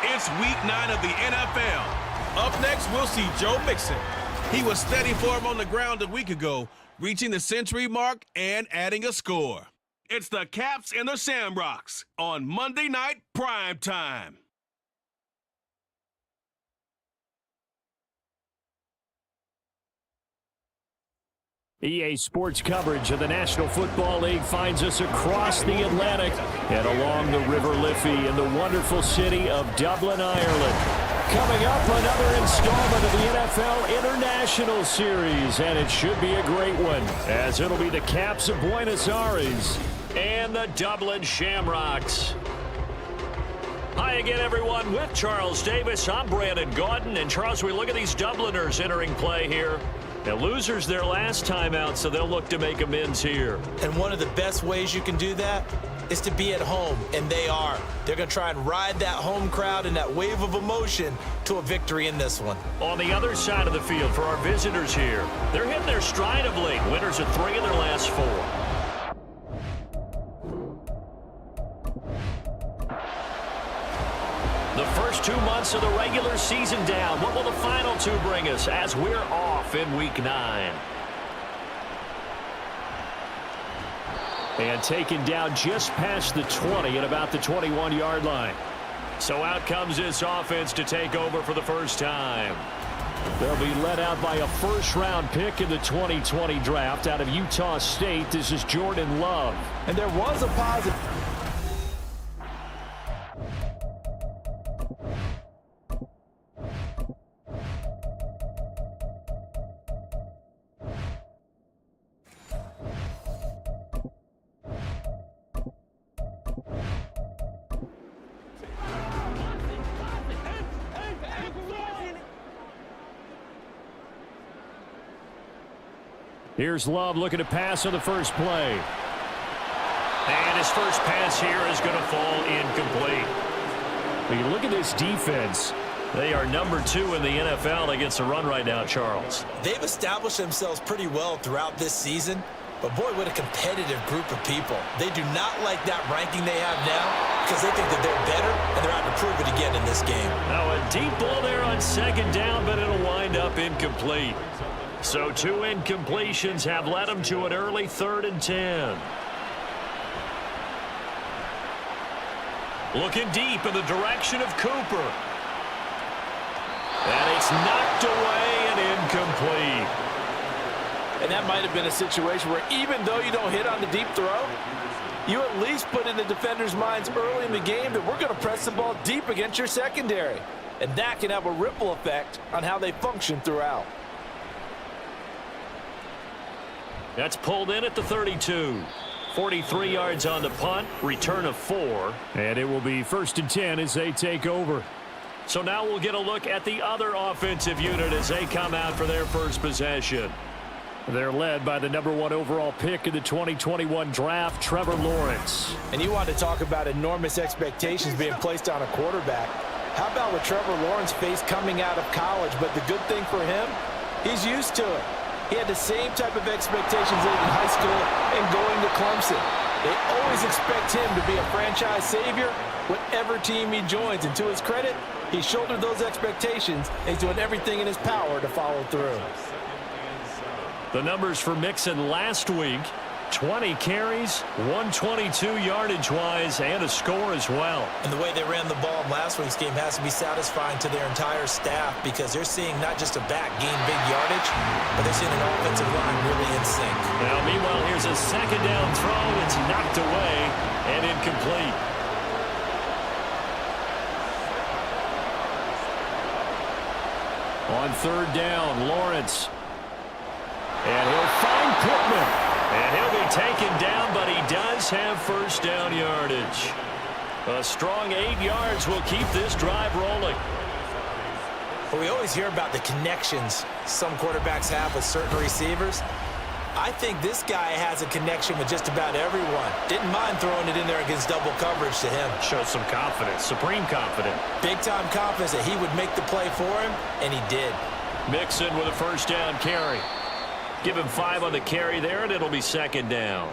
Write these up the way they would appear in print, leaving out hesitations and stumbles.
It's week 9 of the NFL. Up next, we'll see Joe Mixon. He was steady for him on the ground a week ago, reaching the century mark and adding a score. It's the Caps and the Shamrocks on Monday Night Prime Time. EA Sports coverage of the National Football League finds us across the Atlantic and along the River Liffey in the wonderful city of Dublin, Ireland. Coming up, another installment of the NFL International Series, and it should be a great one, as it'll be the Caps of Buenos Aires and the Dublin Shamrocks. Hi again, everyone. With Charles Davis, I'm Brandon Gaudin. And Charles, we look at these Dubliners entering play here. Now, losers their last time out, so they'll look to make amends here. And one of the best ways you can do that is to be at home, and they are. They're going to try and ride that home crowd and that wave of emotion to a victory in this one. On the other side of the field for our visitors here, they're hitting their stride of late. Winners of 3 of their last 4. The first 2 months of the regular season down. What will the final 2 bring us as we're off in week 9? And taken down just past the 20 at about the 21-yard line. So out comes this offense to take over for the first time. They'll be led out by a first-round pick in the 2020 draft out of Utah State. This is Jordan Love. And there was a positive. Here's Love looking to pass on the first play. And his first pass here is going to fall incomplete. When you look at this defense, they are number 2 in the NFL against the run right now, Charles. They've established themselves pretty well throughout this season, but boy, what a competitive group of people. They do not like that ranking they have now because they think that they're better, and they're out to prove it again in this game. Now a deep ball there on second down, but it'll wind up incomplete. So 2 incompletions have led them to an early 3rd and 10. Looking deep in the direction of Cooper. And it's knocked away and incomplete. And that might have been a situation where even though you don't hit on the deep throw, you at least put in the defender's minds early in the game that we're going to press the ball deep against your secondary. And that can have a ripple effect on how they function throughout. That's pulled in at the 32. 43 yards on the punt, return of 4. And it will be 1st and 10 as they take over. So now we'll get a look at the other offensive unit as they come out for their first possession. They're led by the number 1 overall pick in the 2021 draft, Trevor Lawrence. And you want to talk about enormous expectations being placed on a quarterback. How about what Trevor Lawrence faced coming out of college? But the good thing for him, he's used to it. He had the same type of expectations late in high school and going to Clemson. They always expect him to be a franchise savior, whatever team he joins. And to his credit, he shouldered those expectations, and he's doing everything in his power to follow through. The numbers for Mixon last week, 20 carries, 122 yardage-wise, and a score as well. And the way they ran the ball in last week's game has to be satisfying to their entire staff because they're seeing not just a back gain big yardage, but they're seeing an offensive line really in sync. Now, meanwhile, here's a second down throw. It's knocked away and incomplete. On 3rd down, Lawrence. And he'll find Pittman. And he'll be taken down, but he does have first down yardage. A strong 8 yards will keep this drive rolling. But we always hear about the connections some quarterbacks have with certain receivers. I think this guy has a connection with just about everyone. Didn't mind throwing it in there against double coverage to him. Shows some confidence, supreme confidence. Big-time confidence that he would make the play for him, and he did. Mixon with a first down carry. Give him 5 on the carry there, and it'll be 2nd down.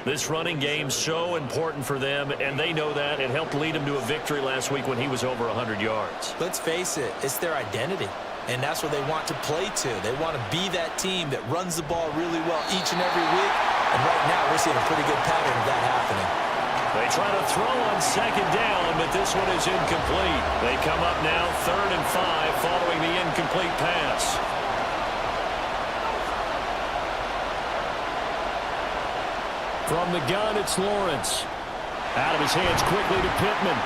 This running game so important for them, and they know that. It helped lead them to a victory last week when he was over 100 yards. Let's face it, it's their identity, and that's what they want to play to. They want to be that team that runs the ball really well each and every week, and right now we're seeing a pretty good pattern of that happening. They try to throw on second down, but this one is incomplete. They come up now 3rd and 5 following the incomplete pass. From the gun, it's Lawrence. Out of his hands quickly to Pittman.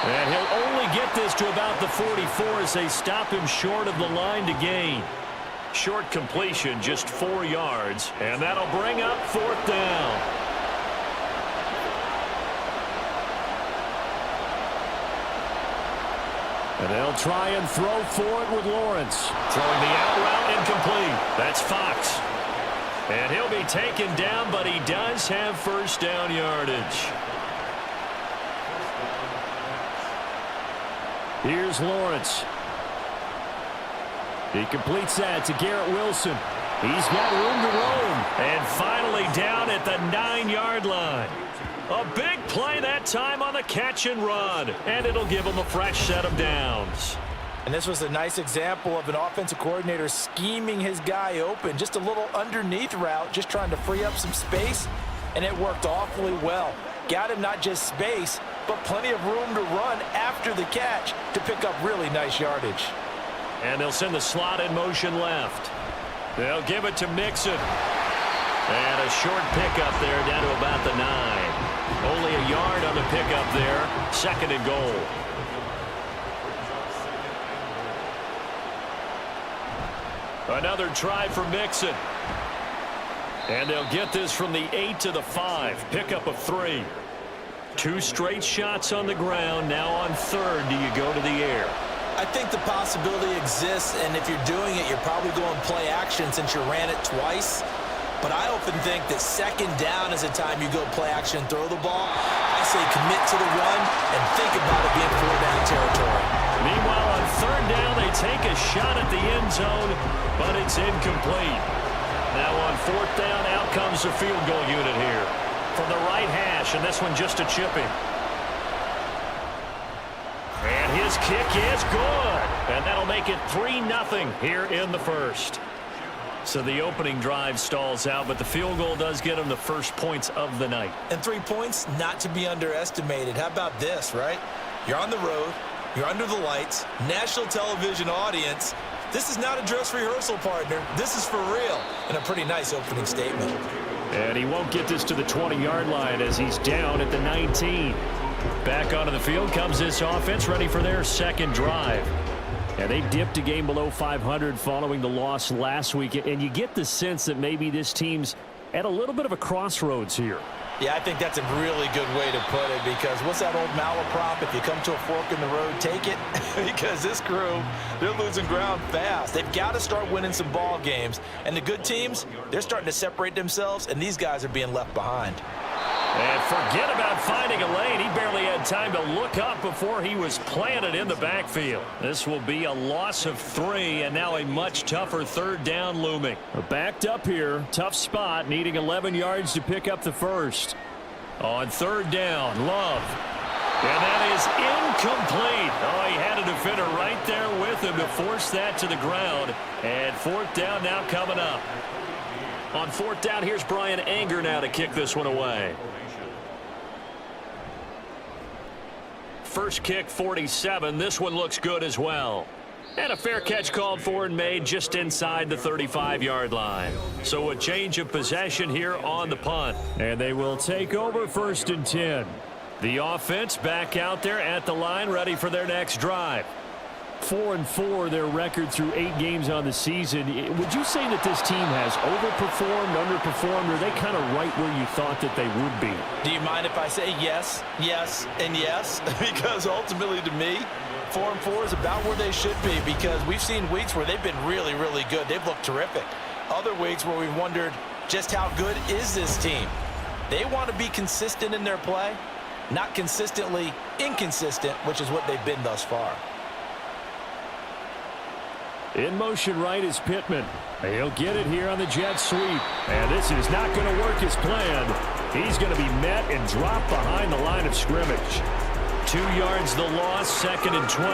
And he'll only get this to about the 44 as they stop him short of the line to gain. Short completion, just 4 yards. And that'll bring up 4th down. And they'll try and throw for it with Lawrence. Throwing the out route incomplete. That's Fox. And he'll be taken down, but he does have first down yardage. Here's Lawrence. He completes that to Garrett Wilson. He's got room to roam. And finally down at the 9-yard line. A big play that time on the catch and run. And it'll give him a fresh set of downs. And this was a nice example of an offensive coordinator scheming his guy open. Just a little underneath route, just trying to free up some space. And it worked awfully well. Got him not just space, but plenty of room to run after the catch to pick up really nice yardage. And they'll send the slot in motion left. They'll give it to Mixon. And a short pickup there down to about the 9. Only a yard on the pickup there. 2nd and goal. Another try for Mixon. And they'll get this from the 8 to the 5. Pickup of 3. 2 straight shots on the ground. Now on 3rd, do you go to the air? I think the possibility exists, and if you're doing it, you're probably going play action since you ran it twice. But I often think that 2nd down is a time you go play action and throw the ball. I say commit to the run and think about it being 4-down territory. Meanwhile, on 3rd down, they take a shot at the end zone, but it's incomplete. Now on 4th down, out comes the field goal unit here. From the right hash, and this one just a chipping. And his kick is good. And that'll make it 3-0 here in the first. So the opening drive stalls out, but the field goal does get them the first points of the night. And 3 points, not to be underestimated. How about this, right? You're on the road. You're under the lights. National television audience. This is not a dress rehearsal, partner. This is for real. And a pretty nice opening statement. And he won't get this to the 20-yard line as he's down at the 19. Back onto the field comes this offense, ready for their 2nd drive. And they dipped a game below 500 following the loss last week. And you get the sense that maybe this team's at a little bit of a crossroads here. Yeah, I think that's a really good way to put it, because what's that old malaprop? If you come to a fork in the road, take it. Because this crew, they're losing ground fast. They've got to start winning some ball games. And the good teams, they're starting to separate themselves, and these guys are being left behind. And forget about finding a lane. He barely had time to look up before he was planted in the backfield. This will be a loss of 3, and now a much tougher 3rd down looming. Backed up here. Tough spot, needing 11 yards to pick up the first. On 3rd down, Love. And that is incomplete. Oh, he had a defender right there with him to force that to the ground. And 4th down now coming up. On 4th down, here's Brian Anger now to kick this one away. First kick, 47. This one looks good as well. And a fair catch called for and made just inside the 35-yard line. So a change of possession here on the punt. And they will take over 1st and 10. The offense back out there at the line, ready for their next drive. 4-4 their record through 8 games on the season. Would you say that this team has overperformed, underperformed, or are they kind of right where you thought that they would be? Do you mind if I say yes, yes, and yes? Because ultimately to me, 4-4 is about where they should be, because we've seen weeks where they've been really, really good. They've looked terrific. Other weeks where we've wondered just how good is this team. They want to be consistent in their play, not consistently inconsistent, which is what they've been thus far. In motion right is Pittman. He'll get it here on the jet sweep. And this is not going to work as planned. He's going to be met and dropped behind the line of scrimmage. 2 yards the loss, 2nd and 12.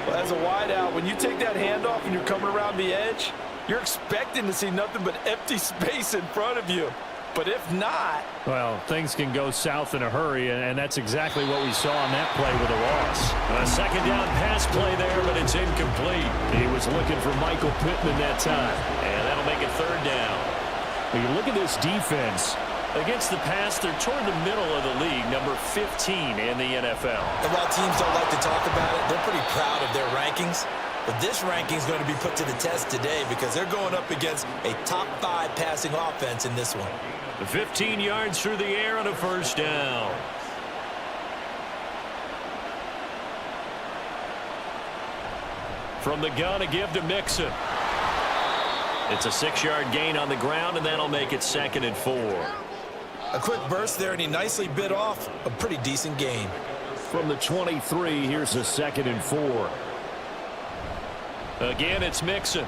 Well, as a wideout, when you take that handoff and you're coming around the edge, you're expecting to see nothing but empty space in front of you. But if not... Well, things can go south in a hurry, and that's exactly what we saw on that play with a loss. A 2nd down pass play there, but it's incomplete. He was looking for Michael Pittman that time, and that'll make it 3rd down. When you look at this defense, against the pass, they're toward the middle of the league, number 15 in the NFL. And while teams don't like to talk about it, they're pretty proud of their rankings. But this ranking is going to be put to the test today because they're going up against a top 5 passing offense in this one. 15 yards through the air and a 1st down. From the gun, a give to Mixon. It's a 6-yard gain on the ground, and that'll make it 2nd and 4. A quick burst there, and he nicely bit off a pretty decent gain. From the 23, here's a 2nd and 4. Again, it's Mixon.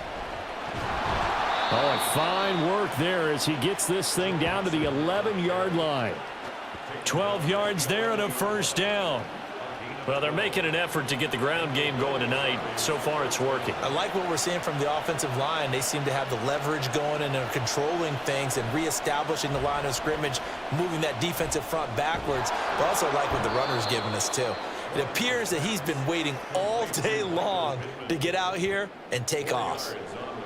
Oh, and fine work there as he gets this thing down to the 11-yard line. 12 yards there and a 1st down. Well, they're making an effort to get the ground game going tonight. So far, it's working. I like what we're seeing from the offensive line. They seem to have the leverage going and they're controlling things and reestablishing the line of scrimmage, moving that defensive front backwards. But also like what the runner's giving us, too. It appears that he's been waiting all day long to get out here and take off.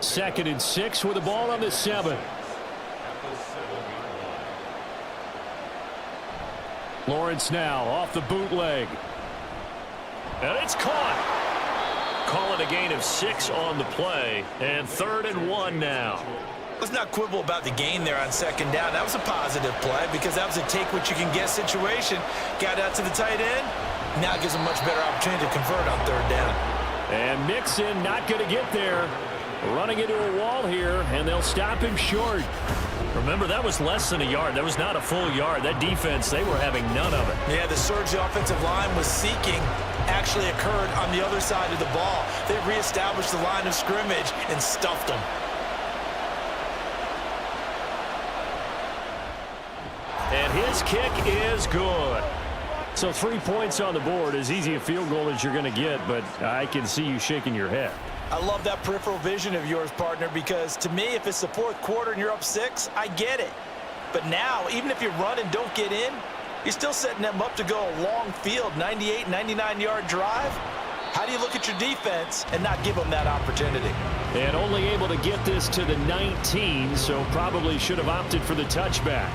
2nd and 6 with the ball on the 7. Lawrence now off the bootleg. And it's caught. Call it a gain of 6 on the play. And 3rd and 1 now. Let's not quibble about the gain there on 2nd down. That was a positive play because that was a take-what-you-can-get situation. Got out to the tight end. Now gives him a much better opportunity to convert on 3rd down. And Mixon not going to get there. Running into a wall here, and they'll stop him short. Remember, that was less than a yard. That was not a full yard. That defense, they were having none of it. Yeah, the surge the offensive line was seeking actually occurred on the other side of the ball. They reestablished the line of scrimmage and stuffed them. And his kick is good. So 3 points on the board, as easy a field goal as you're going to get, but I can see you shaking your head. I love that peripheral vision of yours, partner, because to me, if it's the 4th quarter and you're up 6, I get it. But now, even if you run and don't get in, you're still setting them up to go a long field, 98, 99-yard drive. How do you look at your defense and not give them that opportunity? And only able to get this to the 19, so probably should have opted for the touchback.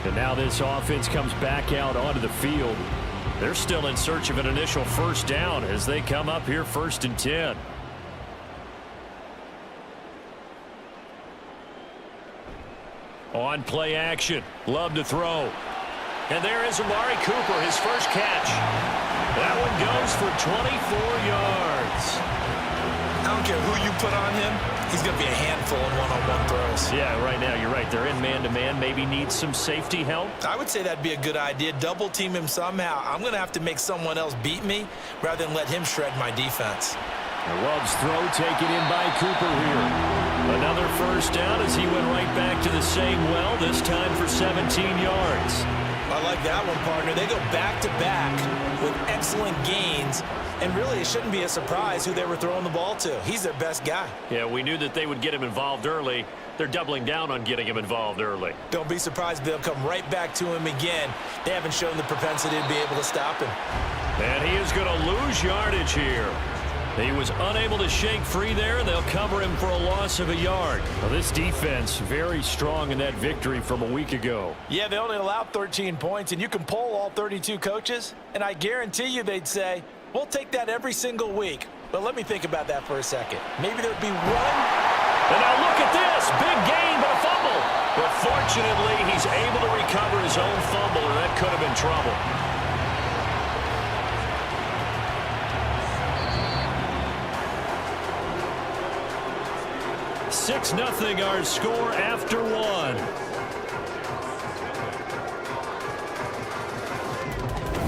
And now this offense comes back out onto the field. They're still in search of an initial 1st down as they come up here 1st and 10. On play action. Love to throw. And there is Amari Cooper, his first catch. That one goes for 24 yards. I don't care who you put on him. He's going to be a handful in one-on-one throws. Yeah, right now, you're right. They're in man-to-man. Maybe needs some safety help. I would say that'd be a good idea. Double team him somehow. I'm going to have to make someone else beat me rather than let him shred my defense. Love's throw taken in by Cooper here. Another 1st down as he went right back to the same well, this time for 17 yards. I like that one, partner. They go back-to-back with excellent gains, and really it shouldn't be a surprise who they were throwing the ball to. He's their best guy. Yeah, we knew that they would get him involved early. They're doubling down on getting him involved early. Don't be surprised if they'll come right back to him again. They haven't shown the propensity to be able to stop him. And he is going to lose yardage here. He was unable to shake free there, and they'll cover him for a loss of a yard. Well, this defense very strong in that victory from a week ago. Yeah, they only allowed 13 points, and you can poll all 32 coaches, and I guarantee you they'd say, we'll take that every single week. But let me think about that for a second. Maybe there'd be one. And now look at this. Big gain, but a fumble. But fortunately, he's able to recover his own fumble, and that could have been trouble. 6-0 our score after 1.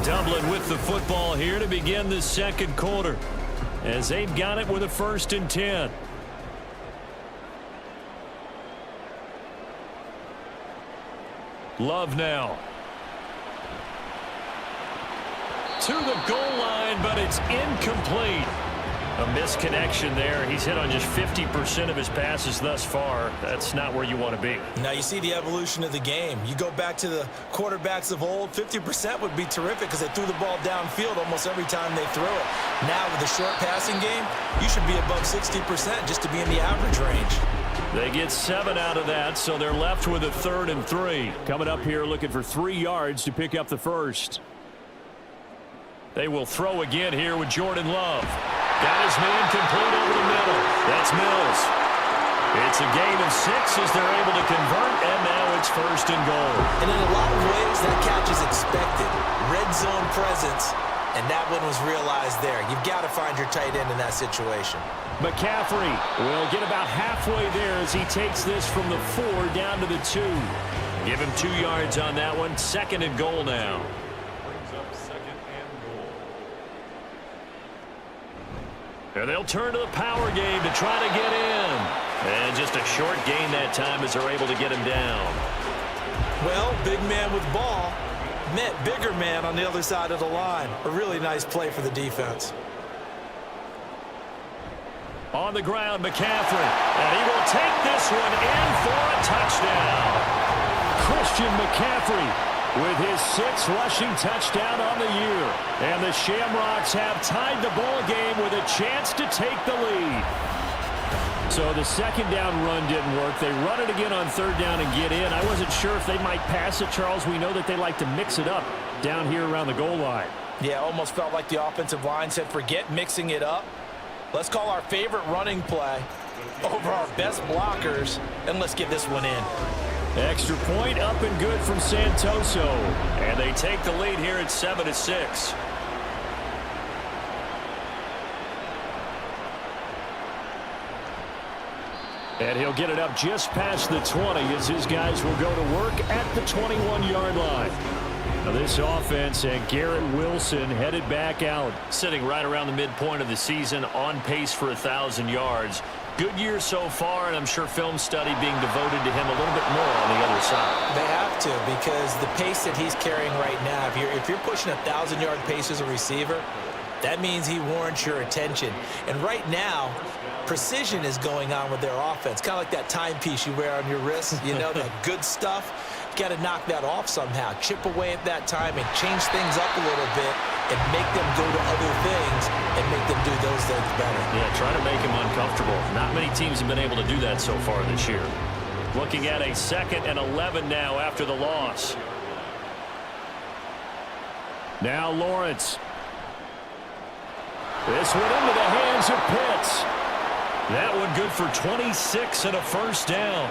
Dublin with the football here to begin the 2nd quarter as they've got it with a 1st and 10. Love now. To the goal line, but it's incomplete. A misconnection there. He's hit on just 50% of his passes thus far. That's not where you want to be. Now you see the evolution of the game. You go back to the quarterbacks of old, 50% would be terrific because they threw the ball downfield almost every time they threw it. Now with the short passing game, you should be above 60% just to be in the average range. They get 7 out of that, so they're left with a 3rd and 3. Coming up here looking for 3 yards to pick up the first. They will throw again here with Jordan Love. Got his man complete over the middle. That's Mills. It's a gain of 6 as they're able to convert, and now it's 1st and goal. And in a lot of ways, that catch is expected. Red zone presence, and that one was realized there. You've got to find your tight end in that situation. McCaffrey will get about halfway there as he takes this from the 4 down to the 2. Give him 2 yards on that one. 2nd and goal now. And they'll turn to the power game to try to get in. And just a short gain that time as they're able to get him down. Well, big man with ball met bigger man on the other side of the line. A really nice play for the defense. On the ground, McCaffrey. And he will take this one in for a touchdown. Christian McCaffrey with his 6th rushing touchdown on the year. And the Shamrocks have tied the ball game with a chance to take the lead. So the 2nd down run didn't work. They run it again on 3rd down and get in. I wasn't sure if they might pass it, Charles. We know that they like to mix it up down here around the goal line. Yeah, almost felt like the offensive line said, forget mixing it up. Let's call our favorite running play over our best blockers, and let's get this one in. Extra point up and good from Santoso. And they take the lead here at 7-6. And he'll get it up just past the 20 as his guys will go to work at the 21-yard line. Now this offense and Garrett Wilson headed back out. Sitting right around the midpoint of the season, on pace for 1,000 yards. Good year so far, and I'm sure film study being devoted to him a little bit more on the other side. They have to, because the pace that he's carrying right now, if you're pushing 1,000-yard pace as a receiver, that means he warrants your attention. And right now, precision is going on with their offense. Kind of like that timepiece you wear on your wrist, you know, that good stuff. Got to knock that off somehow. Chip away at that timing, change things up a little bit, and make them go to other things and make them do those things better. Yeah, try to make him uncomfortable. Not many teams have been able to do that so far this year. Looking at a 2nd and 11 now after the loss. Now Lawrence. This one into the hands of Pitts. That one good for 26 and a 1st down.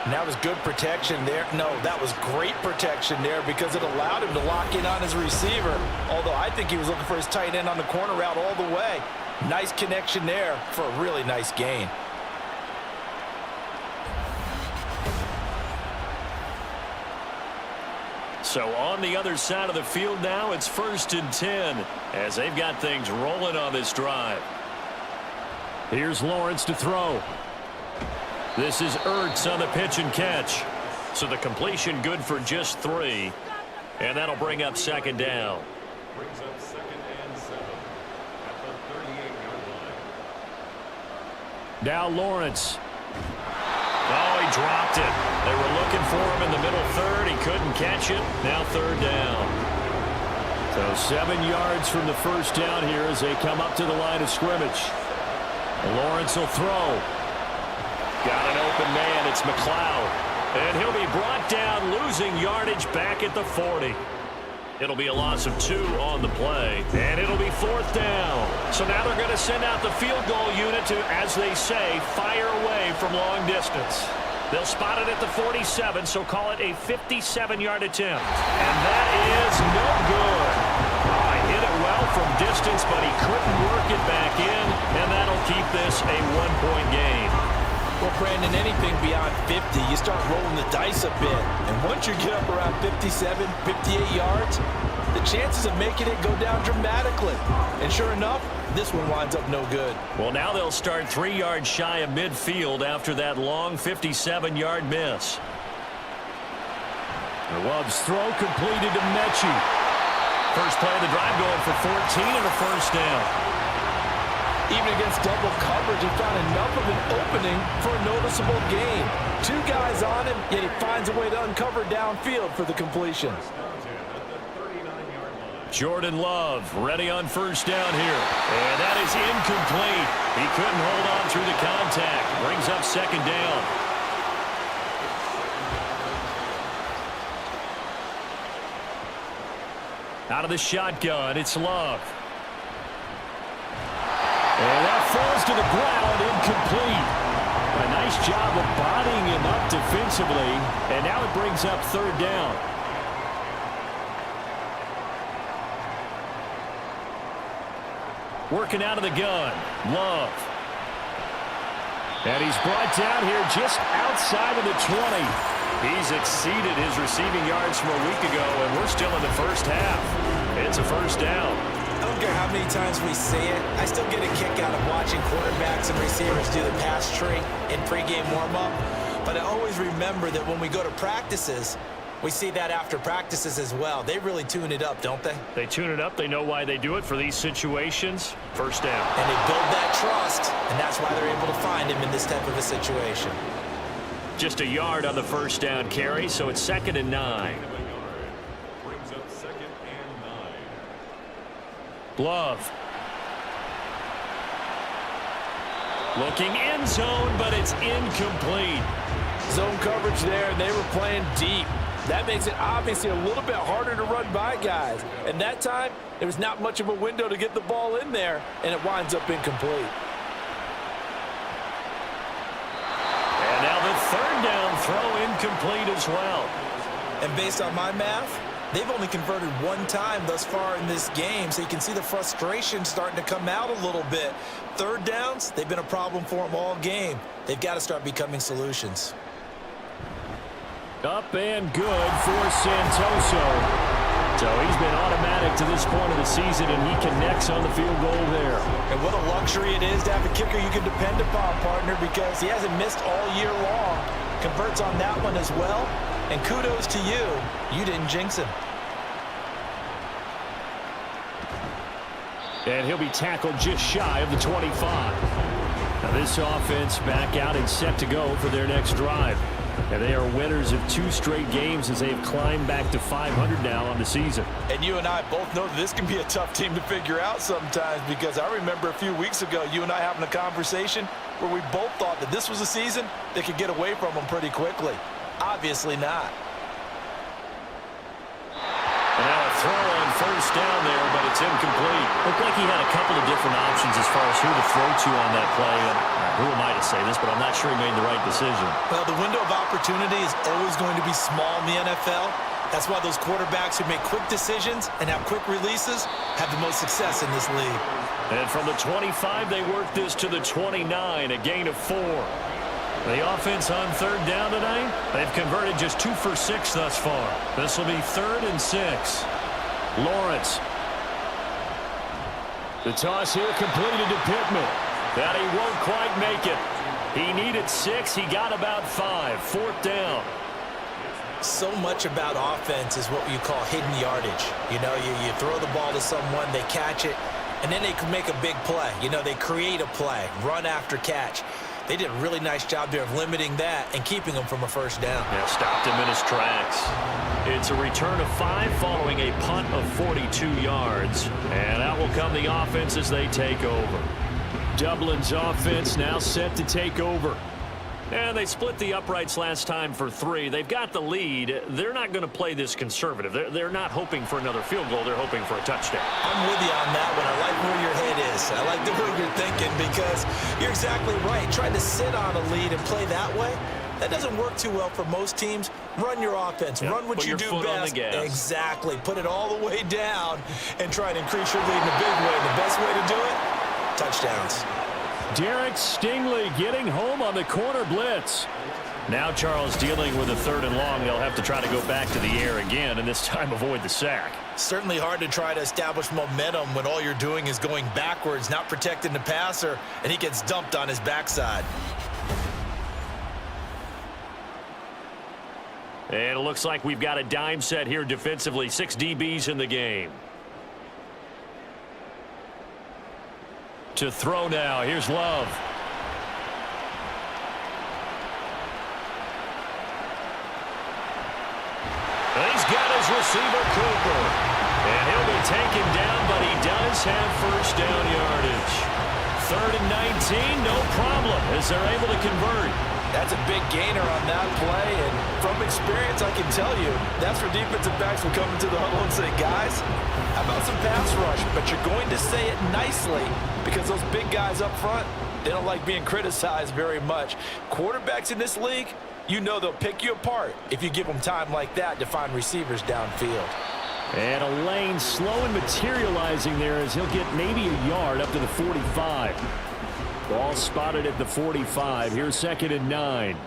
And that was good protection there. No, that was great protection there because it allowed him to lock in on his receiver. Although I think he was looking for his tight end on the corner route all the way. Nice connection there for a really nice gain. So on the other side of the field now, it's 1st and 10 as they've got things rolling on this drive. Here's Lawrence to throw. This is Ertz on the pitch and catch. So the completion good for just 3. And that'll bring up 2nd down. Brings up 2nd and 7 at the 38-yard line. Now Lawrence. Oh, he dropped it. They were looking for him in the middle 3rd. He couldn't catch it. Now 3rd down. So 7 yards from the 1st down here as they come up to the line of scrimmage. Lawrence will throw. Got an open man. It's McLeod. And he'll be brought down, losing yardage back at the 40. It'll be a loss of 2 on the play. And it'll be 4th down. So now they're going to send out the field goal unit to, as they say, fire away from long distance. They'll spot it at the 47, so call it a 57-yard attempt. And that is no good. Hit it well from distance, but he couldn't work it back in, and that'll keep this a 1-point game. Well, Brandon, anything beyond 50, you start rolling the dice a bit. And once you get up around 57, 58 yards, the chances of making it go down dramatically. And sure enough, this one winds up no good. Well, now they'll start 3 yards shy of midfield after that long 57-yard miss. Love's throw completed to Mechie. First play of the drive going for 14 and a first down. Even against double coverage, he found enough of an opening for a noticeable gain. Two guys on him, yet he finds a way to uncover downfield for the completion. Jordan Love ready on first down here. And that is incomplete. He couldn't hold on through the contact. Brings up second down. Out of the shotgun, it's Love. And that falls to the ground, incomplete. A nice job of bodying him up defensively. And now it brings up third down. Working out of the gun, Love. And he's brought down here just outside of the 20. He's exceeded his receiving yards from a week ago, and we're still in the first half. It's a first down. I don't care how many times we say it, I still get a kick out of watching quarterbacks and receivers do the pass tree in pregame warm-up. But I always remember that when we go to practices, we see that after practices as well. They really tune it up, don't they? They tune it up. They know why they do it for these situations. First down. And they build that trust, and that's why they're able to find him in this type of a situation. Just a yard on the first down carry, so it's 2nd and 9. Brings up 2nd and 9. Love. Looking end zone, but it's incomplete. Zone coverage there, and they were playing deep. That makes it obviously a little bit harder to run by guys. And that time, there was not much of a window to get the ball in there, and it winds up incomplete. And now the third down throw incomplete as well. And based on my math, they've only converted one time thus far in this game, so you can see the frustration starting to come out a little bit. Third downs, they've been a problem for them all game. They've got to start becoming solutions. Up and good for Santoso. So he's been automatic to this point of the season, and he connects on the field goal there. And what a luxury it is to have a kicker you can depend upon, partner, because he hasn't missed all year long. Converts on that one as well. And kudos to you. You didn't jinx him. And he'll be tackled just shy of the 25. Now this offense back out and set to go for their next drive. And they are winners of 2 straight games as they've climbed back to 500 now on the season. And you and I both know that this can be a tough team to figure out sometimes, because I remember a few weeks ago you and I having a conversation where we both thought that this was a season that could get away from them pretty quickly. Obviously not. And now a throw on first down there, but it's incomplete. Looked like he had a couple of different options as far as who to throw to on that play. And who am I to say this, but I'm not sure he made the right decision. Well, the window of opportunity is always going to be small in the NFL. That's why those quarterbacks who make quick decisions and have quick releases have the most success in this league. And from the 25, they work this to the 29, a gain of 4. The offense on third down tonight, they've converted just 2 for 6 thus far. This will be 3rd and 6. Lawrence. The toss here completed to Pittman. That he won't quite make it. He needed 6. He got about 5. 4th down. So much about offense is what you call hidden yardage. You know, you throw the ball to someone, they catch it, and then they can make a big play. You know, they create a play, run after catch. They did a really nice job there of limiting that and keeping him from a first down. Yeah, stopped him in his tracks. It's a return of 5 following a punt of 42 yards. And out will come the offense as they take over. Dublin's offense now set to take over. And they split the uprights last time for 3. They've got the lead. They're not going to play this conservative. They're not hoping for another field goal. They're hoping for a touchdown. I'm with you on that one. I like where your head is. I like the way you're thinking, because you're exactly right. Trying to sit on a lead and play that way, that doesn't work too well for most teams. Run your offense. Yep. Run what you do Put your foot on best. the gas. Exactly. Put it all the way down and try to increase your lead in a big way. The best way to do it, touchdowns. Derek Stingley getting home on the corner blitz. Now Charles dealing with a 3rd and long. They'll have to try to go back to the air again, and this time avoid the sack. Certainly hard to try to establish momentum when all you're doing is going backwards, not protecting the passer, and he gets dumped on his backside. And it looks like we've got a dime set here defensively. 6 DBs in the game. To throw now. Here's Love. He's got his receiver, Cooper. And he'll be taken down, but he does have first down yardage. 3rd and 19, no problem, as they're able to convert. That's a big gainer on that play, and from experience, I can tell you, that's where defensive backs will come into the huddle and say, guys, how about some pass rush? But you're going to say it nicely because those big guys up front, they don't like being criticized very much. Quarterbacks in this league, you know they'll pick you apart if you give them time like that to find receivers downfield. And a lane slow in materializing there as he'll get maybe a yard up to the 45. Ball spotted at the 45. Here's 2nd and 9.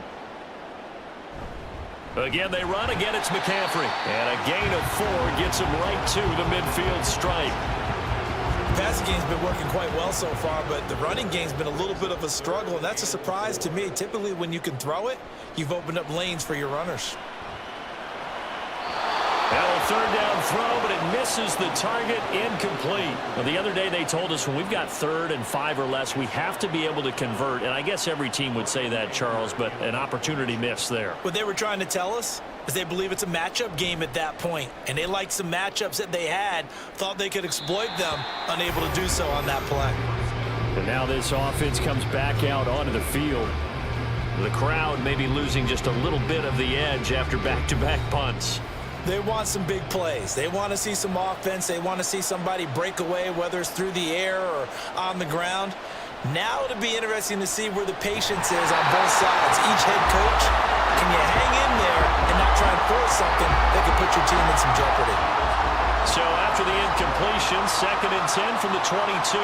Again, they run. Again, it's McCaffrey. And a gain of 4 gets him right to the midfield stripe. The passing game's been working quite well so far, but the running game's been a little bit of a struggle, and that's a surprise to me. Typically, when you can throw it, you've opened up lanes for your runners. Now a 3rd down throw, but it misses the target, incomplete. Well, the other day they told us when we've got 3rd and 5 or less, we have to be able to convert. And I guess every team would say that, Charles, but an opportunity missed there. What they were trying to tell us is they believe it's a matchup game at that point, and they liked some matchups that they had, thought they could exploit them, unable to do so on that play. And now this offense comes back out onto the field. The crowd may be losing just a little bit of the edge after back-to-back punts. They want some big plays. They want to see some offense. They want to see somebody break away, whether it's through the air or on the ground. Now it'll be interesting to see where the patience is on both sides. Each head coach, can you hang in there and not try and force something that could put your team in some jeopardy? So after the incompletion, 2nd and 10 from the 22.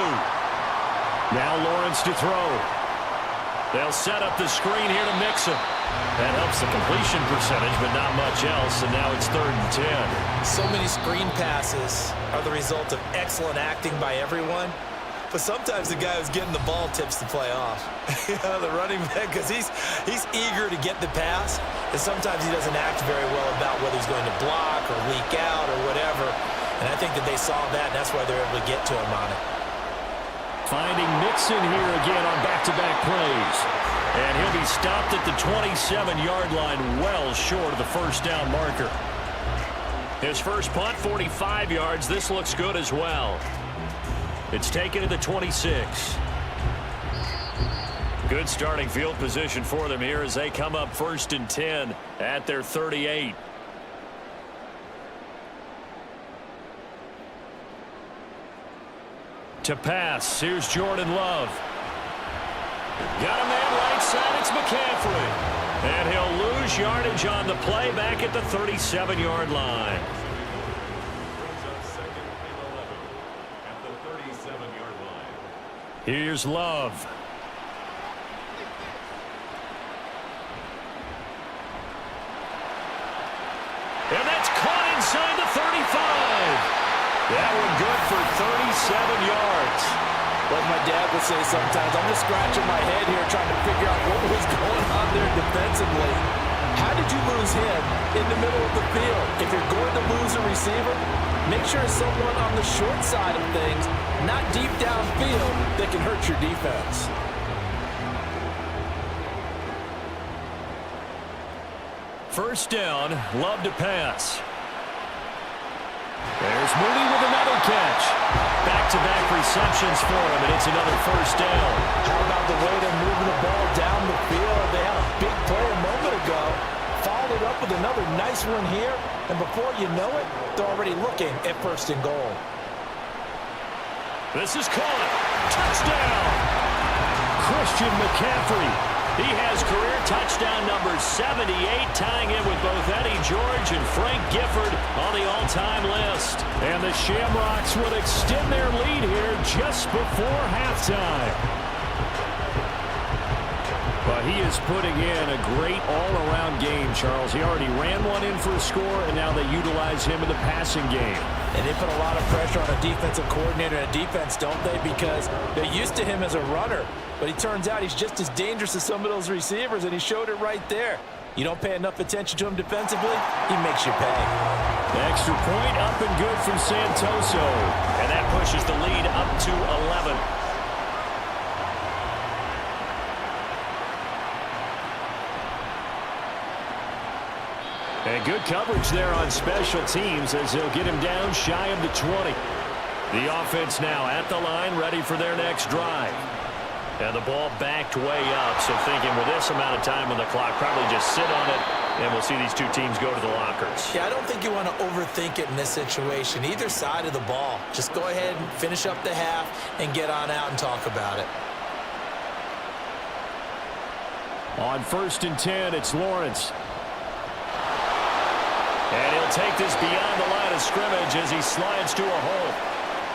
Now Lawrence to throw. They'll set up the screen here to Mixon. That helps the completion percentage, but not much else, and now it's 3rd and 10. So many screen passes are the result of excellent acting by everyone, but sometimes the guy who's getting the ball tips the play off. The running back, because he's eager to get the pass, and sometimes he doesn't act very well about whether he's going to block or leak out or whatever, and I think that they saw that, and that's why they're able to get to him on it. Finding Mixon here again on back-to-back plays. And he'll be stopped at the 27-yard line, well short of the first down marker. His first punt, 45 yards. This looks good as well. It's taken to the 26. Good starting field position for them here as they come up 1st and 10 at their 38. To pass, here's Jordan Love. Got a man right side, it's McCaffrey. And he'll lose yardage on the play back at the 37-yard line. Brings up 2nd and 11 at the 37-yard line. Here's Love. And that's caught inside the 35. That one good for 37 yards. Like my dad would say sometimes, I'm just scratching my head here trying to figure out what was going on there defensively. How did you lose him in the middle of the field? If you're going to lose a receiver, make sure it's someone on the short side of things, not deep downfield, that can hurt your defense. First down, Love to pass. There's Moody with another catch. Back-to-back receptions for him, and it's another first down. How about the way they're moving the ball down the field? They had a big play a moment ago. Followed it up with another nice one here, and before you know it, they're already looking at 1st and goal. This is caught. Touchdown! Christian McCaffrey. He has career touchdown number 78, tying it with both Eddie George and Frank Gifford on the all-time list. And the Shamrocks will extend their lead here just before halftime. But he is putting in a great all-around game, Charles. He already ran one in for a score, and now they utilize him in the passing game. And they put a lot of pressure on a defensive coordinator and a defense, don't they? Because they're used to him as a runner. But he turns out he's just as dangerous as some of those receivers, and he showed it right there. You don't pay enough attention to him defensively, he makes you pay. Extra point up and good from Santoso. And that pushes the lead up to 11. And good coverage there on special teams as they'll get him down shy of the 20. The offense now at the line, ready for their next drive. And the ball backed way up, so thinking with this amount of time on the clock, probably just sit on it, and we'll see these two teams go to the lockers. Yeah, I don't think you want to overthink it in this situation, either side of the ball. Just go ahead and finish up the half and get on out and talk about it. On 1st and 10, it's Lawrence. And he'll take this beyond the line of scrimmage as he slides to a hole.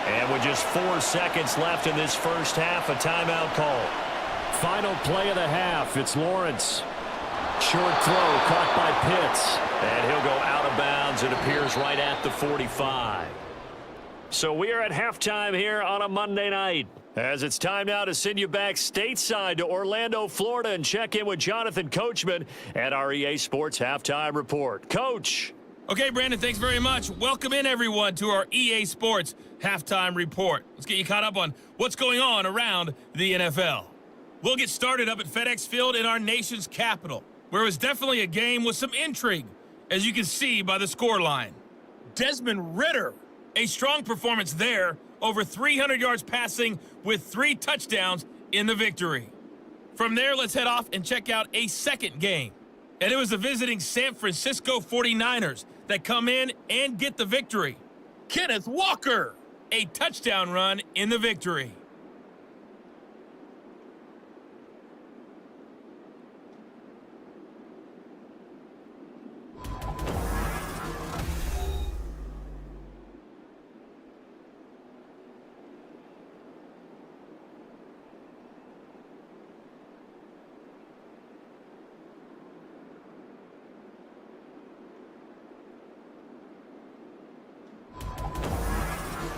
And with just 4 seconds left in this first half, a timeout call. Final play of the half, it's Lawrence. Short throw caught by Pitts. And he'll go out of bounds. It appears right at the 45. So we are at halftime here on a Monday night. As it's time now to send you back stateside to Orlando, Florida, and check in with Jonathan Coachman at our EA Sports Halftime Report. Coach. Okay, Brandon, thanks very much. Welcome in, everyone, to our EA Sports Halftime Report. Let's get you caught up on what's going on around the NFL. We'll get started up at FedEx Field in our nation's capital, where it was definitely a game with some intrigue, as you can see by the scoreline. Desmond Ridder, a strong performance there, over 300 yards passing with 3 touchdowns in the victory. From there, let's head off and check out a second game. And it was the visiting San Francisco 49ers that come in and get the victory. Kenneth Walker, a touchdown run in the victory.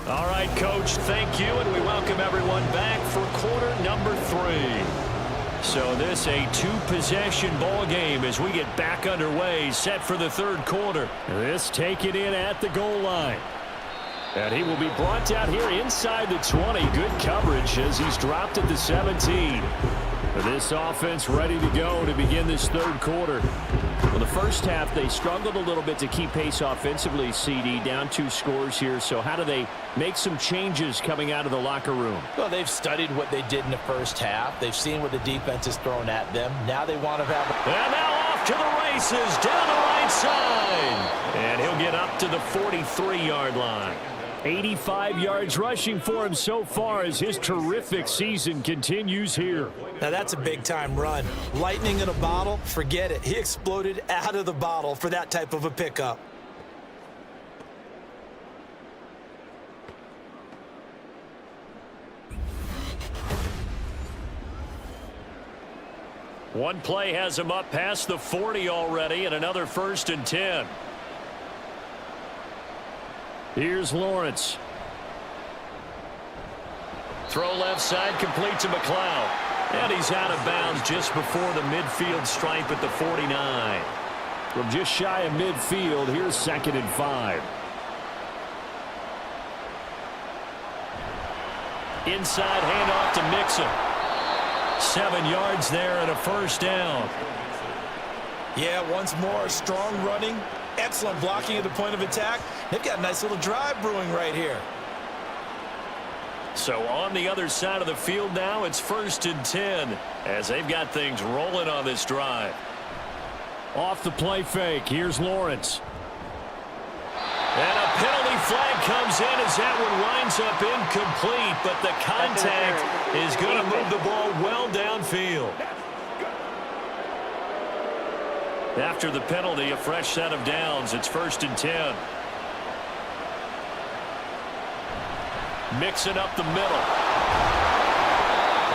All right, Coach, thank you, and we welcome everyone back for quarter number 3. So this a 2-possession ball game as we get back underway, set for the 3rd quarter. This taken in at the goal line. And he will be brought down here inside the 20. Good coverage as he's dropped at the 17. This offense ready to go to begin this 3rd quarter. Well, the first half, they struggled a little bit to keep pace offensively, CD, down 2 scores here. So how do they make some changes coming out of the locker room? Well, they've studied what they did in the first half. They've seen what the defense has thrown at them. Now they want to have... And now off to the races, down the right side. And he'll get up to the 43-yard line. 85 yards rushing for him so far as his terrific season continues here. Now that's a big-time run. Lightning in a bottle, forget it. He exploded out of the bottle for that type of a pickup. One play has him up past the 40 already, and another 1st and 10. Here's Lawrence. Throw left side, complete to McLeod. And he's out of bounds just before the midfield stripe at the 49. From just shy of midfield, here's 2nd and 5. Inside handoff to Mixon. 7 yards there and a 1st down. Yeah, once more, strong running. Excellent blocking at the point of attack. They've got a nice little drive brewing right here. So on the other side of the field now, it's 1st and 10 as they've got things rolling on this drive. Off the play fake, here's Lawrence. And a penalty flag comes in as that one winds up incomplete, but the contact is going to move the ball well downfield. After the penalty, a fresh set of downs. It's 1st and 10. Mixing up the middle.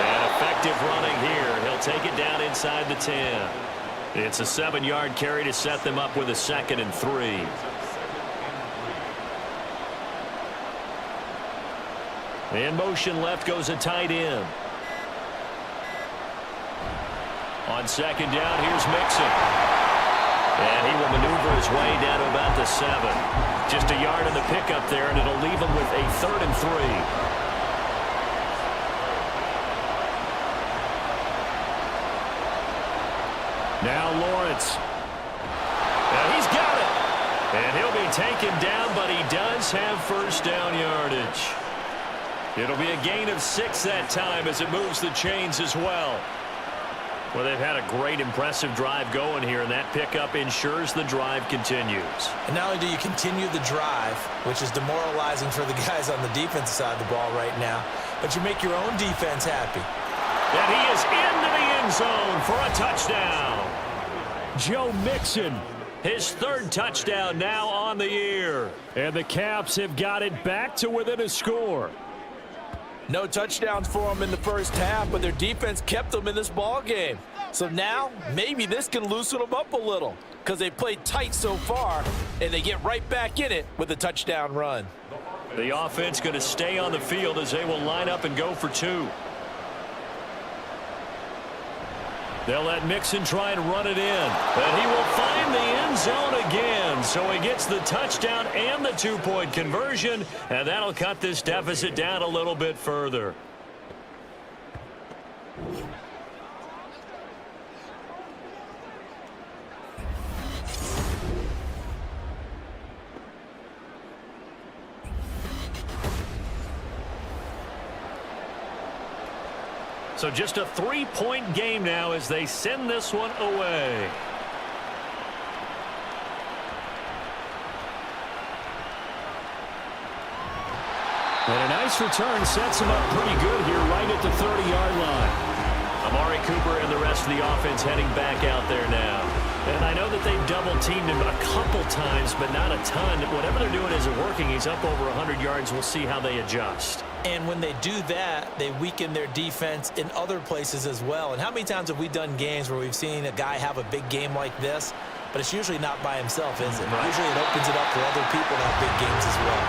And effective running here. He'll take it down inside the 10. It's a 7-yard carry to set them up with a 2nd and 3. In motion left goes a tight end. On 2nd down, here's Mixon. And he will maneuver his way down to about the 7. Just a yard in the pickup there, and it'll leave him with a 3rd and 3. Now Lawrence. And he's got it. And he'll be taken down, but he does have first down yardage. It'll be a gain of 6 that time as it moves the chains as well. Well, they've had a great, impressive drive going here, and that pickup ensures the drive continues. And not only do you continue the drive, which is demoralizing for the guys on the defensive side of the ball right now, but you make your own defense happy. And he is into the end zone for a touchdown. Joe Mixon, his 3rd touchdown now on the year. And the Caps have got it back to within a score. No touchdowns for them in the first half, but their defense kept them in this ball game. So now, maybe this can loosen them up a little because they played tight so far, and they get right back in it with a touchdown run. The offense going to stay on the field as they will line up and go for 2. They'll let Mixon try and run it in. And he will find the end zone again. So he gets the touchdown and the 2-point conversion. And that'll cut this deficit down a little bit further. So just a 3-point game now as they send this one away. And a nice return sets him up pretty good here right at the 30-yard line. Amari Cooper and the rest of the offense heading back out there now. And I know that they've double-teamed him a couple times, but not a ton. Whatever they're doing isn't working. He's up over 100 yards. We'll see how they adjust. And when they do that, they weaken their defense in other places as well. And how many times have we done games where we've seen a guy have a big game like this, but it's usually not by himself, is it? Right. Usually it opens it up for other people to have big games as well.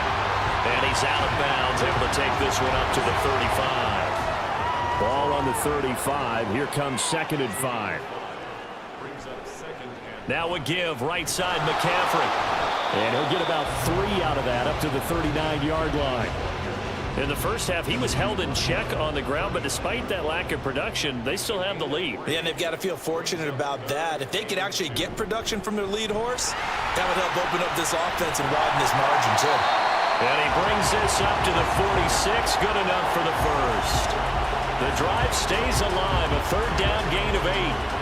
And he's out of bounds, able to take this one up to the 35. Ball on the 35. Here comes 2nd and 5. Now a give, right side McCaffrey. And he'll get about 3 out of that up to the 39-yard line. In the first half, he was held in check on the ground, but despite that lack of production, they still have the lead. Yeah, and they've got to feel fortunate about that. If they could actually get production from their lead horse, that would help open up this offense and widen this margin, too. And he brings this up to the 46, good enough for the first. The drive stays alive, a 3rd down gain of 8.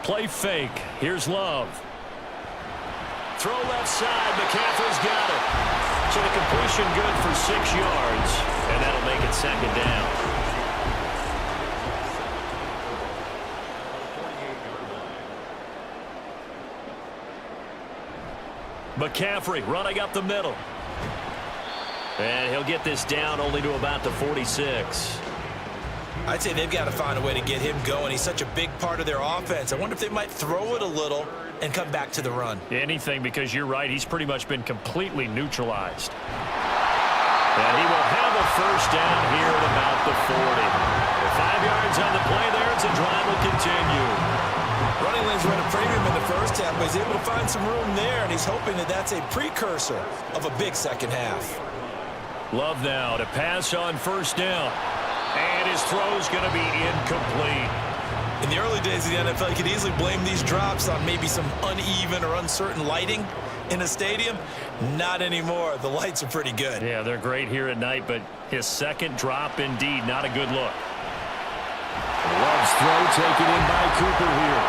Play fake. Here's Love. Throw left side. McCaffrey's got it. So the completion good for 6 yards. And that'll make it 2nd down. McCaffrey running up the middle. And he'll get this down only to about the 46. I'd say they've got to find a way to get him going. He's such a big part of their offense. I wonder if they might throw it a little and come back to the run. Anything, because you're right. He's pretty much been completely neutralized. And he will have a first down here at about the 40. 5 yards on the play there as the drive will continue. Running lanes were at a premium in the first half, but he's able to find some room there, and he's hoping that that's a precursor of a big second half. Love now to pass on first down. And his throw's going to be incomplete. In the early days of the NFL, you could easily blame these drops on maybe some uneven or uncertain lighting in a stadium. Not anymore. The lights are pretty good. Yeah, they're great here at night, but his second drop, indeed, not a good look. Love's throw taken in by Cooper here.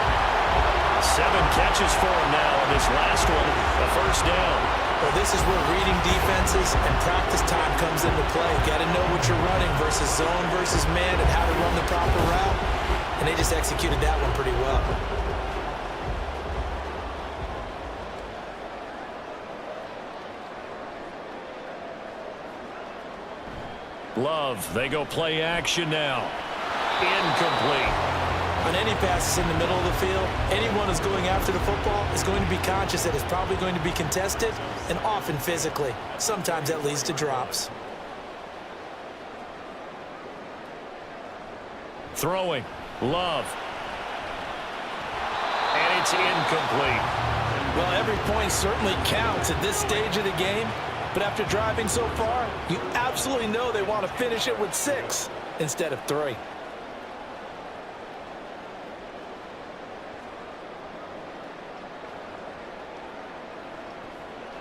7 catches for him now, and this last one, a first down. Well, this is where reading defenses and practice time comes into play. Got to know what you're running versus zone versus man and how to run the proper route. And they just executed that one pretty well. Love, they go play action now. Incomplete. On any passes in the middle of the field, anyone who's going after the football is going to be conscious that it's probably going to be contested and often physically. Sometimes that leads to drops. Throwing. Love. And it's incomplete. Well, every point certainly counts at this stage of the game. But after driving so far, you absolutely know they want to finish it with 6 instead of 3.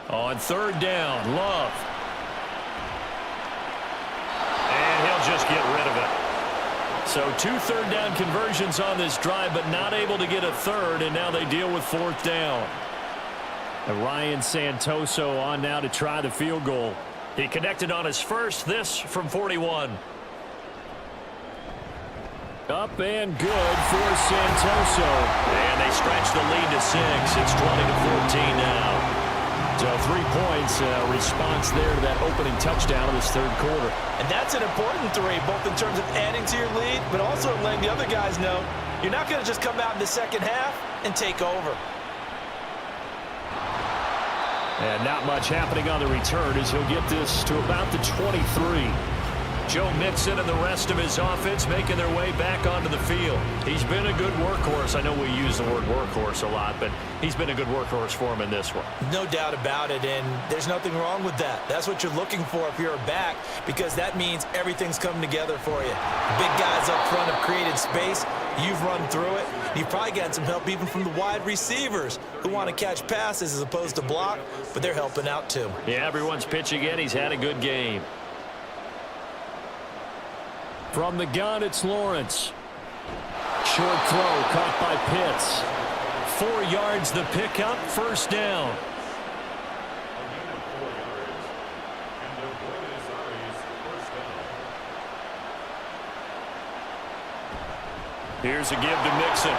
On third down, Love. And he'll just get rid of it. So 2 third-down conversions on this drive, but not able to get a third, and now they deal with 4th down. And Ryan Santoso on now to try the field goal. He connected on his first, this from 41. Up and good for Santoso. And they stretch the lead to 6. It's 20-14 now. So 3 points, response there to that opening touchdown in this third quarter. And that's an important 3, both in terms of adding to your lead, but also letting the other guys know you're not going to just come out in the second half and take over. And not much happening on the return as he'll get this to about the 23. Joe Mixon and the rest of his offense making their way back onto the field. He's been a good workhorse. I know we use the word workhorse a lot, but he's been a good workhorse for him in this one. No doubt about it, and there's nothing wrong with that. That's what you're looking for if you're a back, because that means everything's coming together for you. Big guys up front have created space. You've run through it. You've probably gotten some help even from the wide receivers who want to catch passes as opposed to block, but they're helping out too. Yeah, everyone's pitching in. He's had a good game. From the gun, it's Lawrence. Short throw caught by Pitts. 4 yards the pickup, first down. Here's a give to Mixon.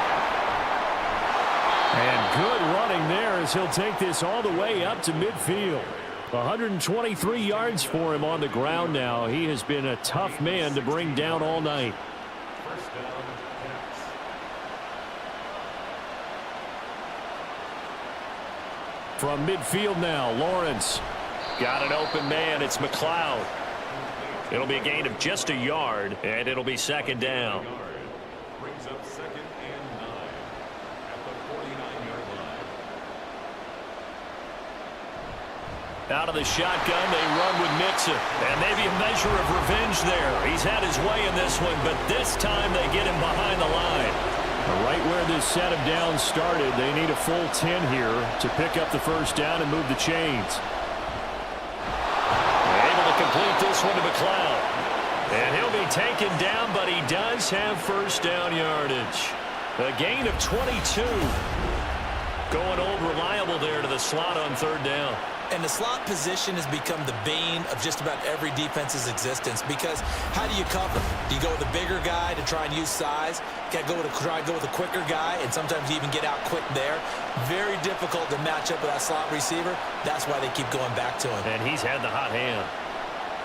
And good running there as he'll take this all the way up to midfield. 123 yards for him on the ground now. He has been a tough man to bring down all night. From midfield now, Lawrence. Got an open man. It's McLeod. It'll be a gain of just a yard, and it'll be second down. Brings up 2nd and 9 at the 49-yard line. Out of the shotgun, they run with Mixon. And maybe a measure of revenge there. He's had his way in this one, but this time they get him behind the line. Right where this set of downs started, they need a full 10 here to pick up the first down and move the chains. Able to complete this one to McLeod. And he'll be taken down, but he does have first down yardage. A gain of 22. Going old reliable there to the slot on third down. And the slot position has become the bane of just about every defense's existence, because how do you cover? Do you go with a bigger guy to try and use size? You got to try and go with a quicker guy, and sometimes you even get out quick there. Very difficult to match up with that slot receiver. That's why they keep going back to him. And he's had the hot hand.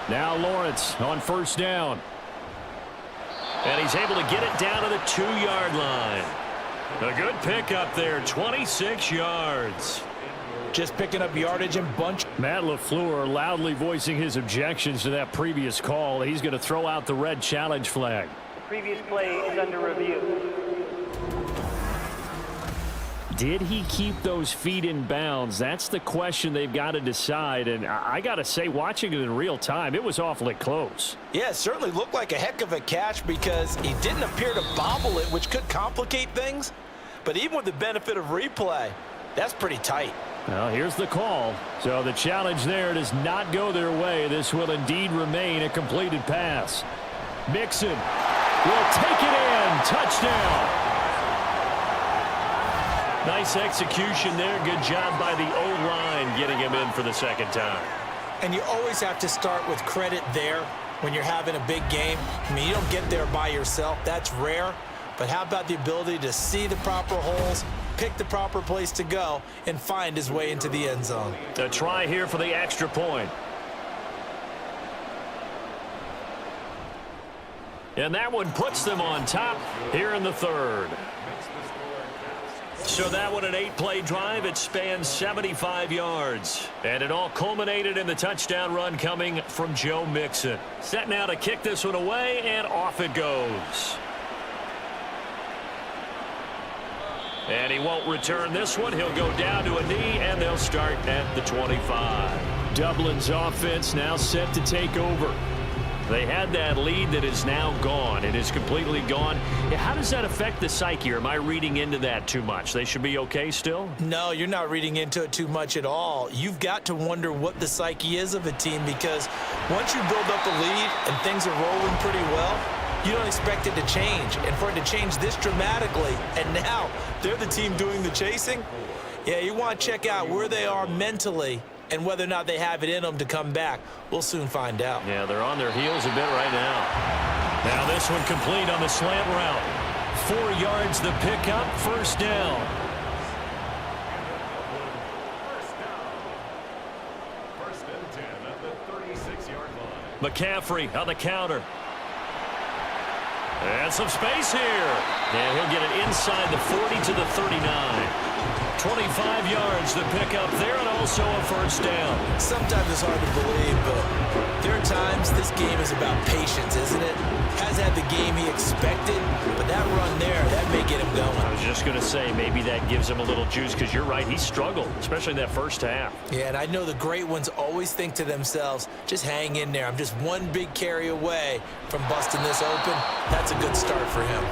Now Lawrence on first down. And he's able to get it down to the 2-yard line. A good pickup there, 26 yards. Just picking up yardage and bunch. Matt LaFleur loudly voicing his objections to that previous call. He's going to throw out the red challenge flag. The previous play is under review. Did he keep those feet in bounds? That's the question they've got to decide. And I got to say, watching it in real time, it was awfully close. Yeah, it certainly looked like a heck of a catch because he didn't appear to bobble it, which could complicate things. But even with the benefit of replay, that's pretty tight. Well, here's the call. So the challenge there does not go their way. This will indeed remain a completed pass. Mixon will take it in. Touchdown. Nice execution there. Good job by the O-line getting him in for the second time. And you always have to start with credit there when you're having a big game. I mean, you don't get there by yourself. That's rare. But how about the ability to see the proper holes, pick the proper place to go, and find his way into the end zone? A try here for the extra point. And that one puts them on top here in the third. So that one, an 8-play drive. It spans 75 yards. And it all culminated in the touchdown run coming from Joe Mixon. Set now to kick this one away, and off it goes. And he won't return this one. He'll go down to a knee, and they'll start at the 25. Dublin's offense now set to take over. They had that lead that is now gone. It is completely gone. How does that affect the psyche? Or am I reading into that too much? They should be okay still? No, you're not reading into it too much at all. You've got to wonder what the psyche is of a team, because once you build up a lead and things are rolling pretty well, you don't expect it to change. And for it to change this dramatically, and now they're the team doing the chasing, yeah, you want to check out where they are mentally and whether or not they have it in them to come back. We'll soon find out. Yeah, they're on their heels a bit right now. Now this one complete on the slant route. 4 yards the pickup, first down. First and 10 at the 36-yard line. McCaffrey on the counter. And some space here. And he'll get it inside the 40 to the 39. 25 yards to pick up there, and also a first down. Sometimes it's hard to believe, but there are times this game is about patience, isn't it? Has had the game he expected, but that run there, that may get him going. I was just going to say, maybe that gives him a little juice, because you're right, he struggled, especially in that first half. Yeah, and I know the great ones always think to themselves, just hang in there. I'm just one big carry away from busting this open. That's a good start for him.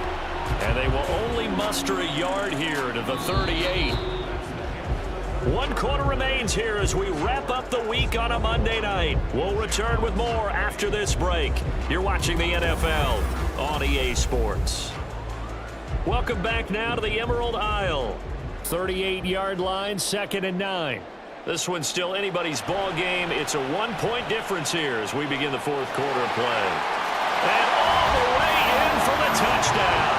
And they will only muster a yard here to the 38. 1 quarter remains here as we wrap up the week on a Monday night. We'll return with more after this break. You're watching the NFL on EA Sports. Welcome back now to the Emerald Isle. 38-yard line, 2nd and 9. This one's still anybody's ball game. It's a 1-point difference here as we begin the 4th quarter of play. And all the way in for the touchdown.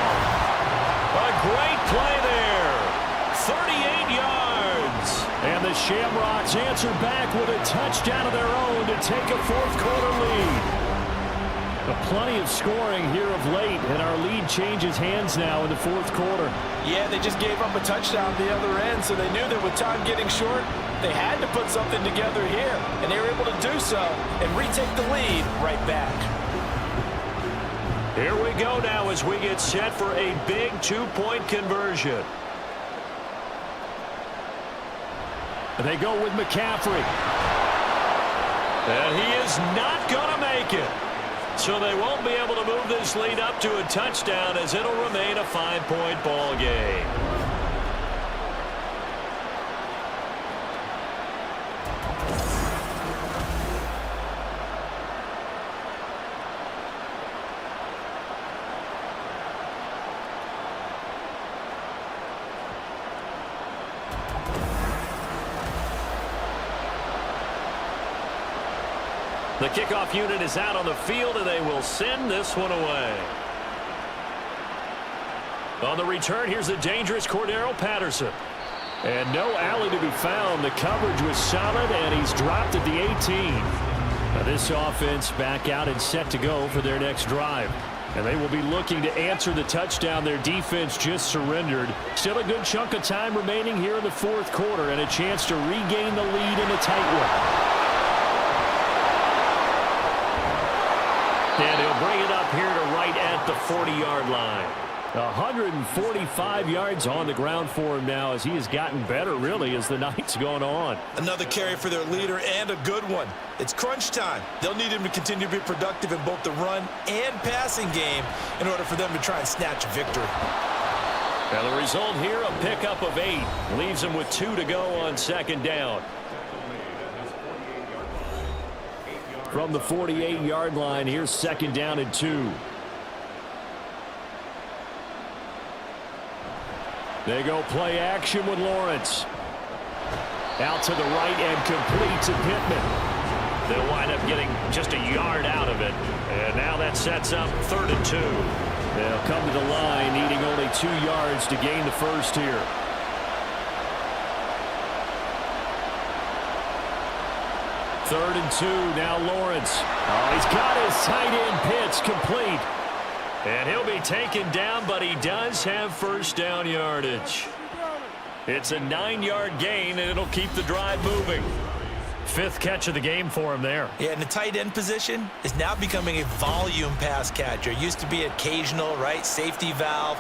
A great play there. 38 yards. And the Shamrocks answer back with a touchdown of their own to take a 4th quarter lead. Plenty of scoring here of late, and our lead changes hands now in the 4th quarter. Yeah, they just gave up a touchdown at the other end, so they knew that with time getting short, they had to put something together here, and they were able to do so and retake the lead right back. Here we go now as we get set for a big 2-point conversion. They go with McCaffrey. And he is not going to make it. So they won't be able to move this lead up to a touchdown, as it'll remain a 5-point ball game. The kickoff unit is out on the field, and they will send this one away. On the return, here's the dangerous Cordero Patterson. And no alley to be found. The coverage was solid, and he's dropped at the 18. Now this offense back out and set to go for their next drive. And they will be looking to answer the touchdown their defense just surrendered. Still a good chunk of time remaining here in the 4th quarter, and a chance to regain the lead in a tight one. And he'll bring it up here to right at the 40-yard line. 145 yards on the ground for him now, as he has gotten better, really, as the night's gone on. Another carry for their leader, and a good one. It's crunch time. They'll need him to continue to be productive in both the run and passing game in order for them to try and snatch a victory. Now the result here, a pickup of 8. Leaves them with 2 to go on 2nd down. From the 48-yard line, here's 2nd down and 2. They go play action with Lawrence. Out to the right and complete to Pittman. They'll wind up getting just a yard out of it. And now that sets up 3rd and 2. They'll come to the line, needing only 2 yards to gain the first here. Third and 2, now Lawrence. Oh, he's got his tight end pitch complete. And he'll be taken down, but he does have first down yardage. It's a 9-yard gain, and it'll keep the drive moving. 5th catch of the game for him there. Yeah, and the tight end position is now becoming a volume pass catcher. Used to be occasional, right? Safety valve.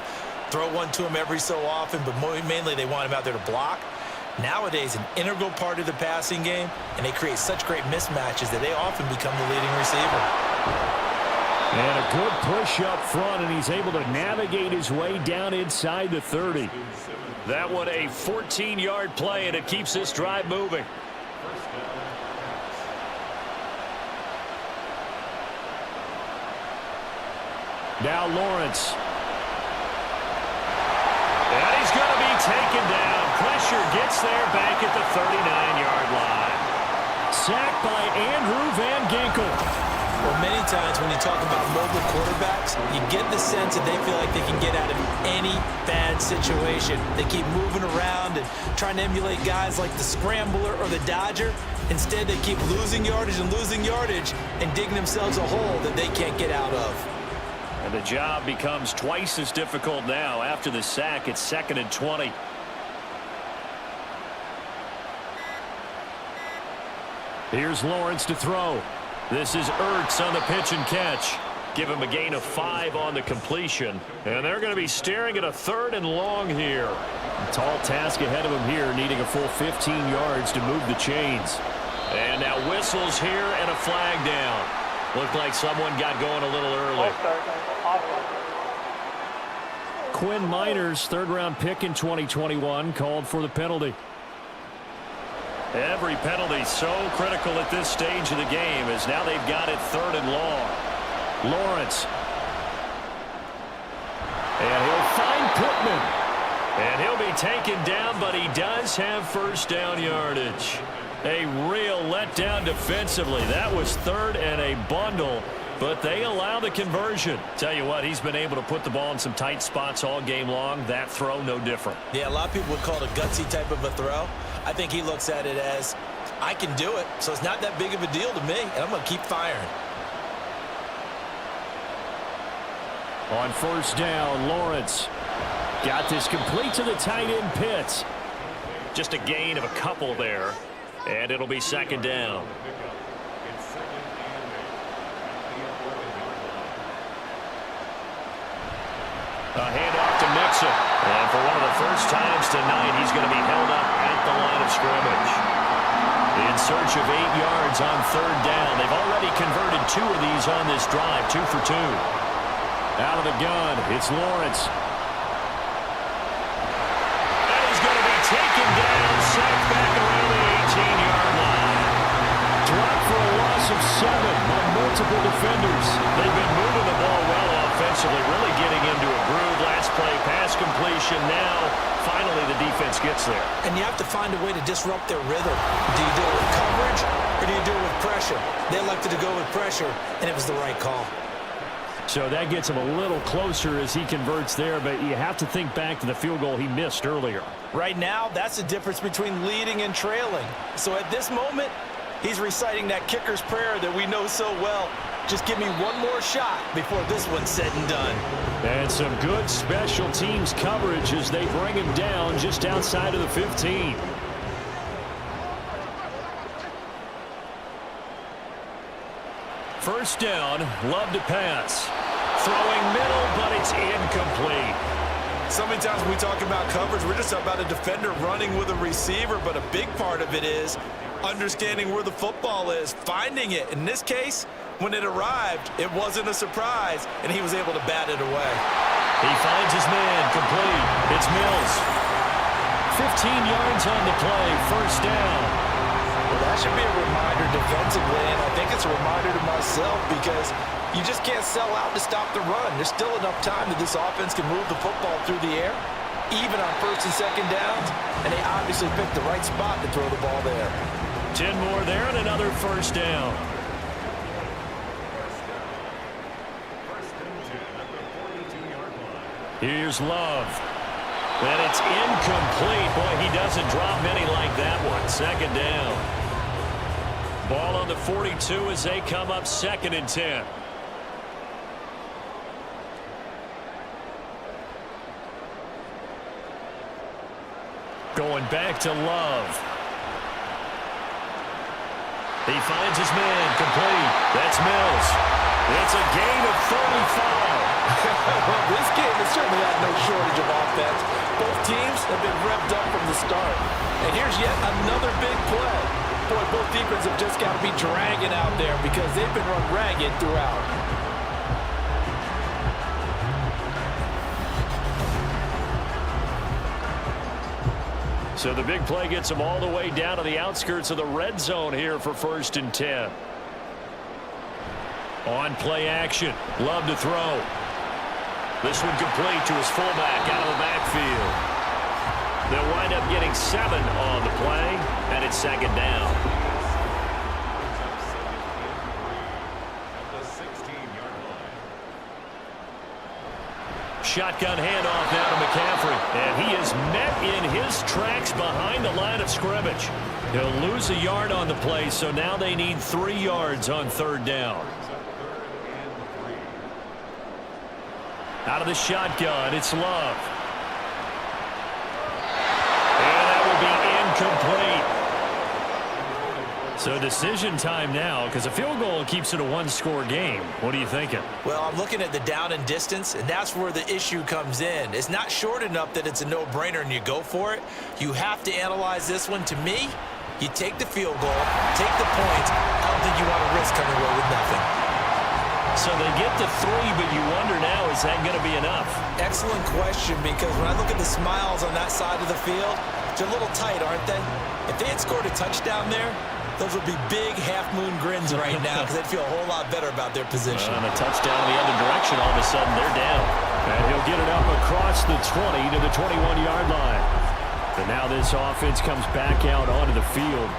throw one to him every so often, but mainly they want him out there to block. Nowadays, an integral part of the passing game, and they create such great mismatches that they often become the leading receiver. And a good push up front, and he's able to navigate his way down inside the 30. That one a 14-yard play, and it keeps this drive moving. Now Lawrence. And he's going to be taken down. Pressure gets there back at the 39-yard line. Sacked by Andrew Van Ginkel. Well, many times when you talk about mobile quarterbacks, you get the sense that they feel like they can get out of any bad situation. They keep moving around and trying to emulate guys like the Scrambler or the Dodger. Instead, they keep losing yardage and digging themselves a hole that they can't get out of. And the job becomes twice as difficult now. After the sack, it's 2nd and 20. Here's Lawrence to throw. This is Ertz on the pitch and catch. Give him a gain of 5 on the completion. And they're going to be staring at a 3rd and long here. A tall task ahead of him here, needing a full 15 yards to move the chains. And now whistles here and a flag down. Looked like someone got going a little early. Quinn Miners, third-round pick in 2021, called for the penalty. Every penalty so critical at this stage of the game, as now they've got it 3rd and long. Lawrence. And he'll find Pittman. And he'll be taken down, but he does have first down yardage. A real letdown defensively. That was 3rd and a bundle, but they allow the conversion. Tell you what, he's been able to put the ball in some tight spots all game long. That throw, no different. Yeah, a lot of people would call it a gutsy type of a throw. I think he looks at it as, I can do it, so it's not that big of a deal to me, and I'm going to keep firing. On first down, Lawrence got this complete to the tight end Pitts. Just a gain of a couple there, and it'll be 2nd down. A handoff to Mixon. And for one of the first times tonight, he's going to be held up at the line of scrimmage. In search of 8 yards on 3rd down. They've already converted 2 of these on this drive, 2 for 2. Out of the gun, it's Lawrence. And he's going to be taken down, sacked back around the 18-yard line. Dropped for a loss of 7 by multiple defenders. They've been moving the ball well offensively, really getting into a groove. Last play, pass completion. Now, finally, the defense gets there. And you have to find a way to disrupt their rhythm. Do you do it with coverage, or do you do it with pressure? They elected to go with pressure, and it was the right call. So that gets him a little closer as he converts there, but you have to think back to the field goal he missed earlier. Right now, that's the difference between leading and trailing. So at this moment, he's reciting that kicker's prayer that we know so well. Just give me one more shot before this one's said and done. And some good special teams coverage as they bring him down just outside of the 15. First down, Love to pass. Throwing middle, but it's incomplete. So many times when we talk about coverage, we're just about a defender running with a receiver, but a big part of it is understanding where the football is, finding it. In this case, when it arrived, it wasn't a surprise, and he was able to bat it away. He finds his man, complete. It's Mills. 15 yards on the play, first down. Well, that should be a reminder defensively, and I think it's a reminder to myself because you just can't sell out to stop the run. There's still enough time that this offense can move the football through the air, even on first and second downs, and they obviously picked the right spot to throw the ball there. 10 more there and another first down. Here's Love. And it's incomplete. Boy, he doesn't drop many like that one. 2nd down. Ball on the 42 as they come up 2nd and 10. Going back to Love. He finds his man, complete. That's Mills. It's a gain of 35. Well, this game has certainly had no shortage of offense. Both teams have been revved up from the start. And here's yet another big play. Boy, both defenses have just got to be dragging out there because they've been run ragged throughout. So the big play gets them all the way down to the outskirts of the red zone here for 1st and 10. On play action. Love to throw. This one complete to his fullback out of the backfield. They'll wind up getting 7 on the play, and it's 2nd down. Shotgun handoff now to McCaffrey, and he is met in his tracks behind the line of scrimmage. He'll lose a yard on the play, so now they need 3 yards on 3rd down. Out of the shotgun, it's Love. And that will be incomplete. So decision time now, because a field goal keeps it a 1-score game. What are you thinking? Well, I'm looking at the down and distance, and that's where the issue comes in. It's not short enough that it's a no-brainer and you go for it. You have to analyze this one. To me, you take the field goal, take the points. I don't think you want to risk coming away with nothing. So they get to 3, but you wonder now, is that going to be enough? Excellent question, because when I look at the smiles on that side of the field, they're a little tight, aren't they? If they had scored a touchdown there, those would be big half-moon grins right now because they'd feel a whole lot better about their position. And a touchdown the other direction, all of a sudden they're down. And he'll get it up across the 20 to the 21-yard line. And now this offense comes back out onto the field.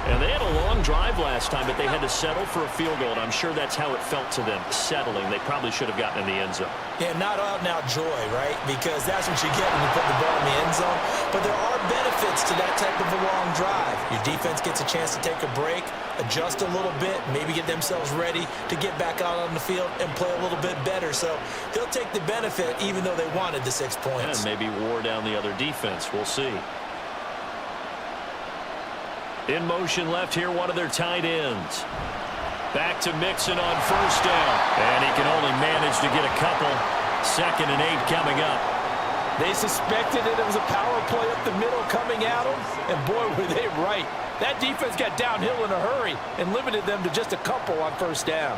And they had a long drive last time, but they had to settle for a field goal, and I'm sure that's how it felt to them, settling. They probably should have gotten in the end zone. Yeah, not out-and-out joy, right? Because that's what you get when you put the ball in the end zone. But there are benefits to that type of a long drive. Your defense gets a chance to take a break, adjust a little bit, maybe get themselves ready to get back out on the field and play a little bit better. So they'll take the benefit even though they wanted the 6 points. And maybe wore down the other defense. We'll see. In motion left here, one of their tight ends. Back to Mixon on 1st down. And he can only manage to get a couple. 2nd and 8 coming up. They suspected it was a power play up the middle coming at them. And boy, were they right. That defense got downhill in a hurry and limited them to just a couple on 1st down.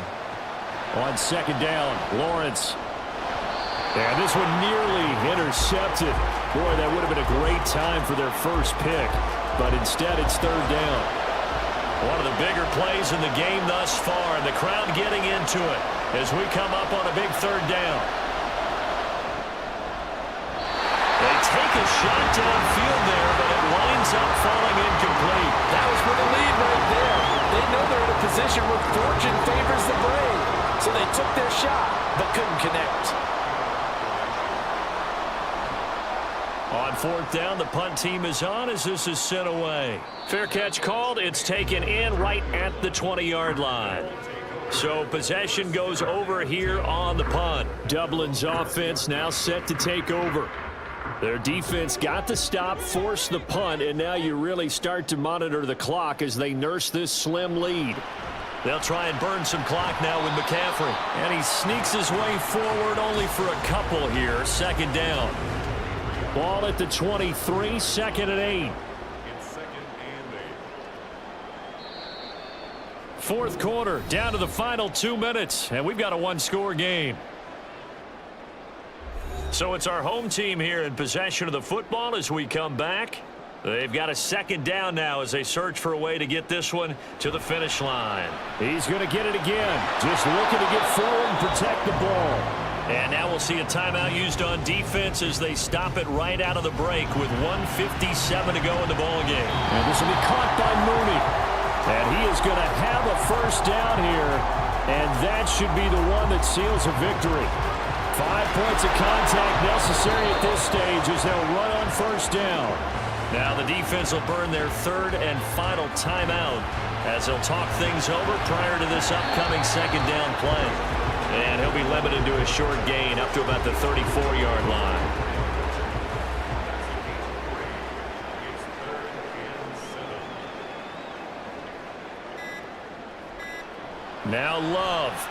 On 2nd down, Lawrence. And this one nearly intercepted. Boy, that would have been a great time for their first pick. But instead, it's 3rd down. One of the bigger plays in the game thus far, and the crowd getting into it as we come up on a big 3rd down. They take a shot downfield there, but it winds up falling incomplete. That was for the lead right there. They know they're in a position where fortune favors the brave. So they took their shot, but couldn't connect. On 4th down, the punt team is on as this is sent away. Fair catch called. It's taken in right at the 20-yard line. So possession goes over here on the punt. Dublin's offense now set to take over. Their defense got the stop, forced the punt, and now you really start to monitor the clock as they nurse this slim lead. They'll try and burn some clock now with McCaffrey. And he sneaks his way forward only for a couple here. 2nd down. Ball at the 23, 2nd and 8. It's 2nd and 8. 4th quarter, down to the final 2 minutes, and we've got a 1-score game. So it's our home team here in possession of the football as we come back. They've got a 2nd down now as they search for a way to get this one to the finish line. He's going to get it again, just looking to get forward and protect the ball. And now we'll see a timeout used on defense as they stop it right out of the break with 1:57 to go in the ballgame. And this will be caught by Mooney. And he is going to have a 1st down here, and that should be the one that seals a victory. 5 points of contact necessary at this stage as they'll run on 1st down. Now the defense will burn their 3rd and final timeout as they'll talk things over prior to this upcoming 2nd down play. And he'll be limited to a short gain up to about the 34-yard line. Now Love.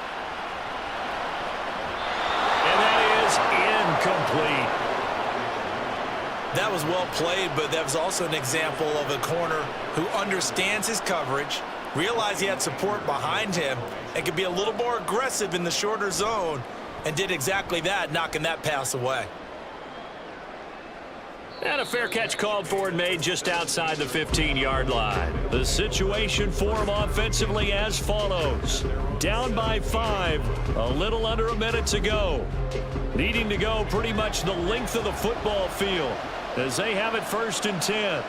And that is incomplete. That was well played, but that was also an example of a corner who understands his coverage, realized he had support behind him, and could be a little more aggressive in the shorter zone, and did exactly that, knocking that pass away. And a fair catch called for and made just outside the 15-yard line. The situation for him offensively as follows. Down by 5, a little under a minute to go. Needing to go pretty much the length of the football field as they have it 1st and 10.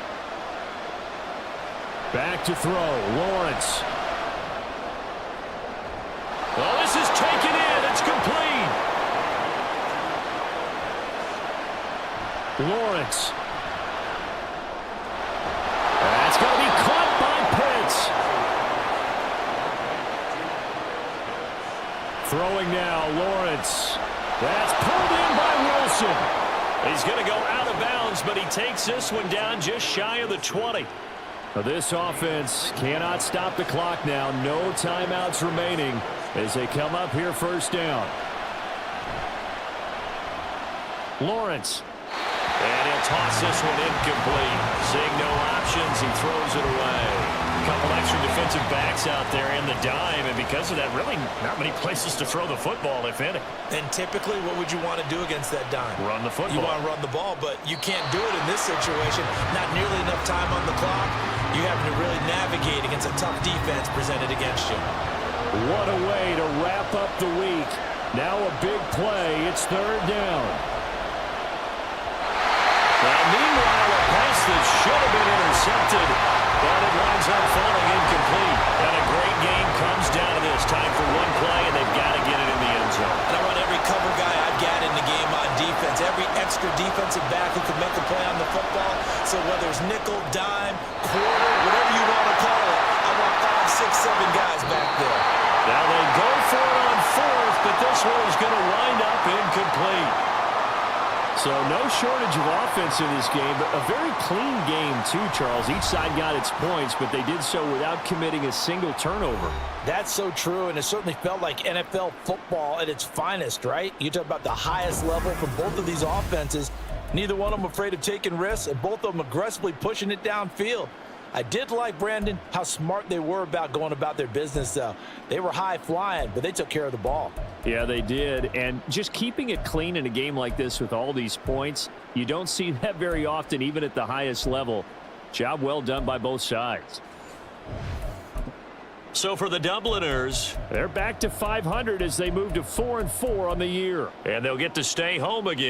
Back to throw, Lawrence. Well, this is taken in. It's complete. Lawrence. That's going to be caught by Pitts. Throwing now, Lawrence. That's pulled in by Wilson. He's going to go out of bounds, but he takes this one down just shy of the 20. This offense cannot stop the clock now. No timeouts remaining as they come up here 1st down. Lawrence. And he'll toss this one incomplete. Seeing no options, he throws it away. A couple extra defensive backs out there in the dime, and because of that, really not many places to throw the football, if any. And typically, what would you want to do against that dime? Run the football. You want to run the ball, but you can't do it in this situation. Not nearly enough time on the clock. You have to really navigate against a tough defense presented against you. What a way to wrap up the week. Now a big play. It's 3rd down. Well, meanwhile, a pass that should have been intercepted, but it winds up falling incomplete. And a great game comes down to this. Time for one play, and they've got to get it in the end zone. And I want every cover guy I've got in the game on defense, every extra defensive back who can make a play on the football. So whether it's nickel, dime, quarter, whatever you want to call it, I want 5, 6, 7 guys back there. Now they go for it on 4th, but this one is going to wind up incomplete. So no shortage of offense in this game, but a very clean game too, Charles. Each side got its points, but they did so without committing a single turnover. That's so true, and it certainly felt like NFL football at its finest, right? You talk about the highest level for both of these offenses. Neither one of them afraid of taking risks, and both of them aggressively pushing it downfield. I did like, Brandon, how smart they were about going about their business, though. They were high-flying, but they took care of the ball. Yeah, they did. And just keeping it clean in a game like this with all these points, you don't see that very often, even at the highest level. Job well done by both sides. So for the Dubliners, they're back to 500 as they move to 4-4 on the year. And they'll get to stay home again.